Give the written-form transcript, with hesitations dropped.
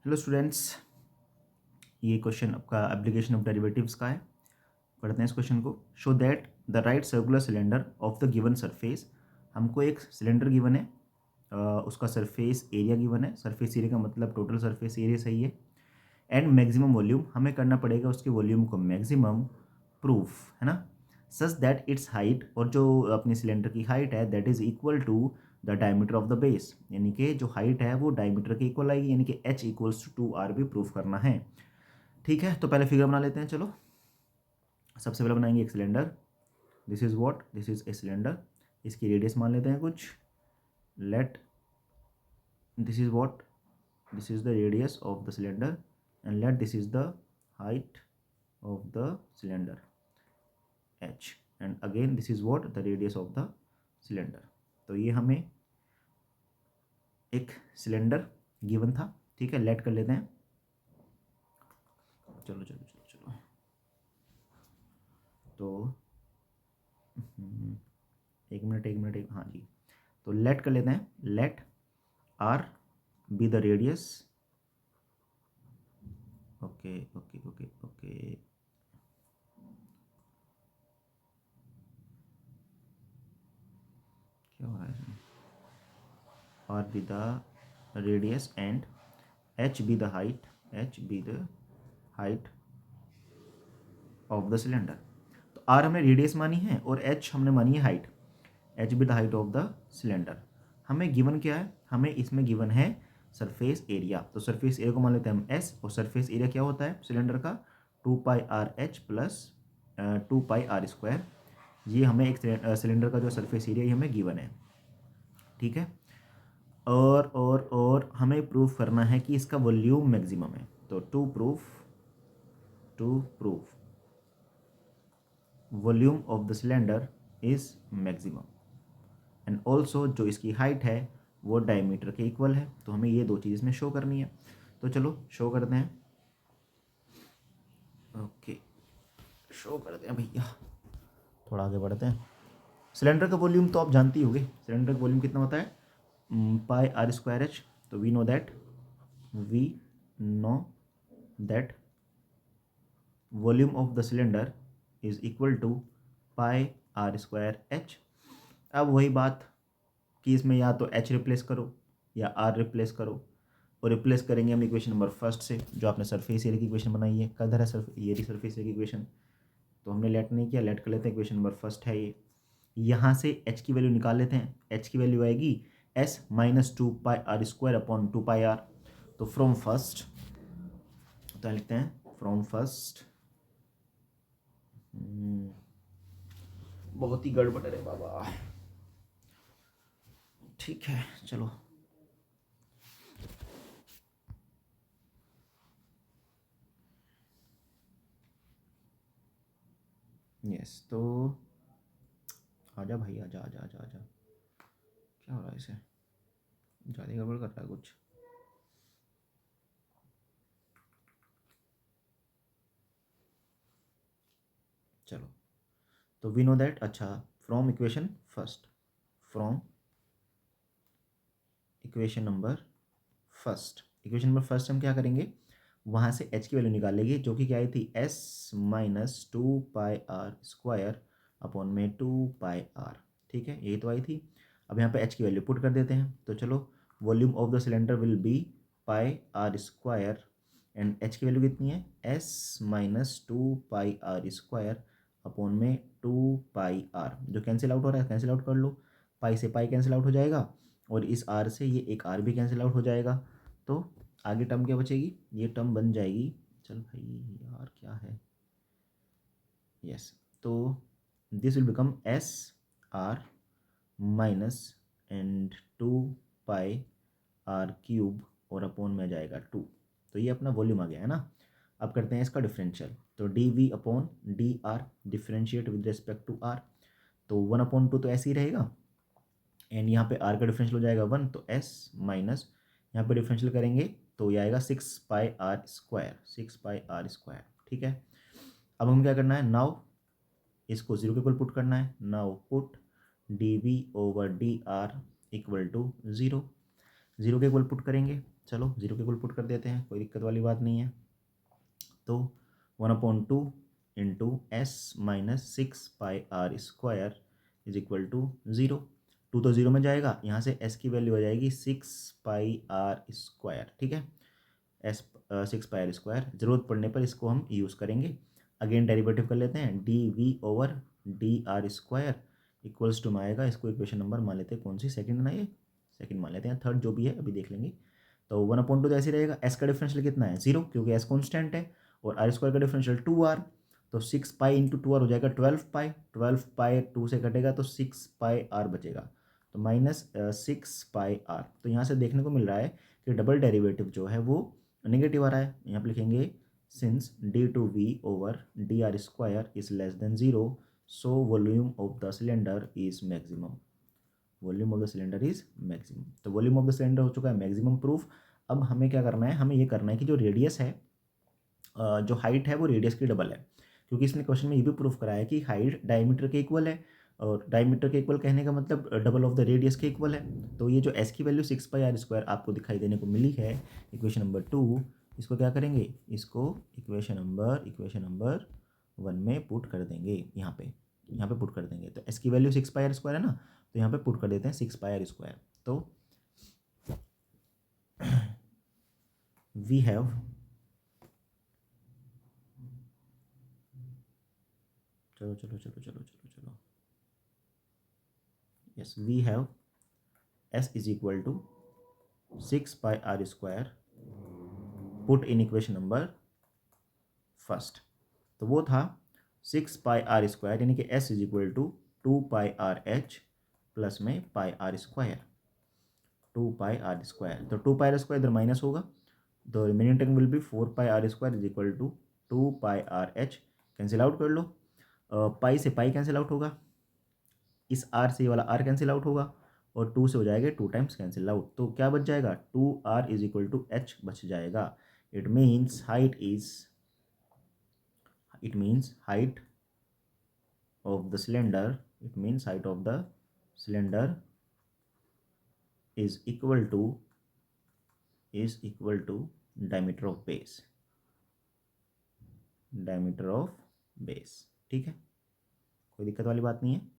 Hello students, ये question आपका application of derivatives का है। पढ़ते हैं इस क्वेश्चन को। Show that the right circular cylinder of the given surface. हमको एक सिलेंडर गिवन है, उसका सरफेस एरिया गिवन है। सरफेस एरिया का मतलब टोटल सरफेस एरिया सही है। एंड मैक्सिमम वॉल्यूम, हमें करना पड़ेगा उसके वॉल्यूम को मैक्सिमम प्रूफ, है ना। सच दैट इट्स हाइट, और जो अपनी सिलेंडर की हाइट है that is equal to the diameter of the base, यानी कि जो हाइट है वो डायमीटर के इक्वल आएगी, यानी कि h इक्वल्स टू 2r भी प्रूफ करना है। ठीक है, तो पहले फिगर बना लेते हैं। चलो सबसे पहले बनाएंगे एक cylinder. This is what, this is a cylinder. इसकी रेडियस मान लेते हैं कुछ। Let this is what, this is the radius of the cylinder and let this is the height of the cylinder h, and again this is what the radius of the cylinder. तो ये हमें एक cylinder given था। ठीक है, late कर लेते हैं। चलो चलो चलो चलो, तो एक मिनट, हाँ जी। तो लेट कर लेते हैं। Let r be the radius. Okay okay okay okay, क्या हो रहा है इसमें। R be the radius and h be the height, h be the height of the cylinder. तो आर हमने रेडियस मानी है और एच हमने मानी है height. H be the height of the cylinder. हमें गिवन क्या है, हमें इसमें गिवन है सरफेस एरिया। तो सरफेस एरिया को मान लेते हैं हम एस, और सरफेस एरिया क्या होता है सिलेंडर का, 2πr/h प्लस 2πr²। ये हमें एक सिलेंडर का जो सरफेस एरिया ये हमें गिवन है। ठीक है, और हमें प्रूफ करना है कि इसका वॉल्यूम मैक्सिमम है। तो to prove volume of the cylinder is maximum, and also जो इसकी हाइट है वो डायमीटर के इक्वल है। तो हमें ये दो चीज़ इसमें शो करनी है। तो चलो शो करते हैं। ओके, शो करते हैं भैया। थोड़ा आगे बढ़ते हैं। सिलेंडर का वॉल्यूम तो आप जानती होगे, सिलेंडर का वॉल्यूम कितना होता है, πr²h। तो we know that volume of the cylinder is equal to πr²h। अब वही बात कि इसमें या तो h रिप्लेस करो या r रिप्लेस करो, और रिप्लेस करेंगे हम इक्वेशन नंबर फर्स्ट से, जो आपने सरफेस एरिया की इक्वेशन बनाई है। कदर है ये रही सरफेस एरिया की इक्वेशन। तो हमने लेट नहीं किया, लेट कर लेते हैं। इक्वेशन नंबर फर्स्ट है ये। यहाँ से h की वैल्यू निकाल लेते हैं। h की वैल्यू आएगी s माइनस 2πr²/2πr। तो फ्रॉम फर्स्ट, तो लिखते हैं फ्रॉम फर्स्ट। बहुत ही गड़बड़ है बाबा। ठीक है चलो, यस। तो आजा भाई, आजा आजा आजा आजा। क्या हो रहा है इसे, ज़्यादा गड़बड़ कर रहा है कुछ। चलो, तो वी नो दैट, अच्छा, from equation first, from equation number first, equation number first हम क्या करेंगे, वहाँ से h की वैल्यू निकाल लेंगे, जो कि क्या आई थी, s माइनस 2πr²/2πr। ठीक है, यही तो आई थी। अब यहाँ पे h की वैल्यू पुट कर देते हैं। तो चलो, volume of the cylinder will be πr², and h की वैल्यू कितनी है, s माइनस 2πr²/2πr, जो कैंसिल आउट हो रहा है कैंसिल आउट कर लो। पाई से पाई कैंसिल आउट हो जाएगा, और इस r से ये एक r भी कैंसिल आउट हो जाएगा। तो आगे टर्म क्या बचेगी, ये टर्म बन जाएगी, चल भाई यार क्या है, यस। तो this will become S R minus and 2πr³ और अपॉन में जाएगा 2। तो ये अपना वॉल्यूम आ गया है ना। अब करते हैं इसका डिफरेंशियल। तो dv/dr differentiate with respect to r। तो 1/2 तो ऐसे ही रहेगा, एंड यहाँ पे r का डिफरेंशियल हो जाएगा 1, तो s माइनस यहाँ पे डिफरेंशियल करेंगे तो ये आएगा 6πr²। ठीक है, अब हम क्या करना है, नाउ इसको 0 के इक्वल पुट करना है। Now put dv/dr equal to 0, 0 के इक्वल पुट करेंगे चलो 0 के इक्वल पुट कर देते हैं, कोई दिक्कत वाली बात नहीं है। तो 1/2 into s minus 6πr² is equal to 0। 2 तो 0 में जाएगा, यहाँ से s की वैल्यू आ जाएगी 6πr²। ठीक है, एस 6πr², ज़रूरत पड़ने पर इसको हम यूज़ करेंगे। अगेन डेरिवेटिव कर लेते हैं, dv/dr² इक्वल्स टू में आएगा, इसको इक्वेशन नंबर मान लेते हैं, कौन सी, सेकंड ना, ये सेकंड मान लेते हैं, थर्ड जो भी है अभी देख लेंगे। तो 1/2 तो ऐसे रहेगा, एस का डिफरेंशियल कितना है 0, क्योंकि एस कॉन्स्टेंट है, और r² का डिफरेंशियल 2r, तो 6π इंटू 2r हो जाएगा 12π, 12π 2 से कटेगा तो 6πr बचेगा, तो -6πr। तो यहाँ से देखने को मिल रहा है कि डबल डेरिवेटिव जो है वो नेगेटिव आ रहा है। यहाँ पे लिखेंगे since d/v/dr² is less than 0, so volume of the cylinder is maximum. Volume of the cylinder is maximum, तो वॉल्यूम ऑफ द सिलेंडर हो चुका है मैक्सिमम प्रूफ। अब हमें क्या करना है, हमें ये करना है कि जो रेडियस है, जो हाइट है वो रेडियस की डबल है, क्योंकि इसने क्वेश्चन में ये भी प्रूफ कराया कि हाइट डायमीटर के इक्वल है, और डायमीटर के इक्वल कहने का मतलब डबल ऑफ द रेडियस के इक्वल है। तो ये जो एस की वैल्यू 6πr² आपको दिखाई देने को मिली है इक्वेशन नंबर 2, इसको क्या करेंगे, इसको इक्वेशन नंबर 1 में पुट कर देंगे, यहाँ पे पुट कर देंगे। तो एस की वैल्यू 6πr² है ना, तो यहाँ पे पुट कर देते हैं 6πr²। तो वी हैव चलो yes, we have s is equal to 6πr² put in equation number first. तो वो था 6πr² यानी कि s is equal to 2πrh plus में πr², 2πr²। तो 2πr² इधर माइनस होगा, तो remaining term will be 4πr² is equal to 2πrh। Cancel out कर लो, पाई से पाई कैंसिल आउट होगा, इस r से ये वाला r कैंसिल आउट होगा, और 2 से हो जाएगा 2 टाइम्स कैंसिल आउट, तो क्या बच जाएगा 2r is equal to h बच जाएगा। It means height of the cylinder is equal to diameter of base. ठीक है, कोई दिक्कत वाली बात नहीं है।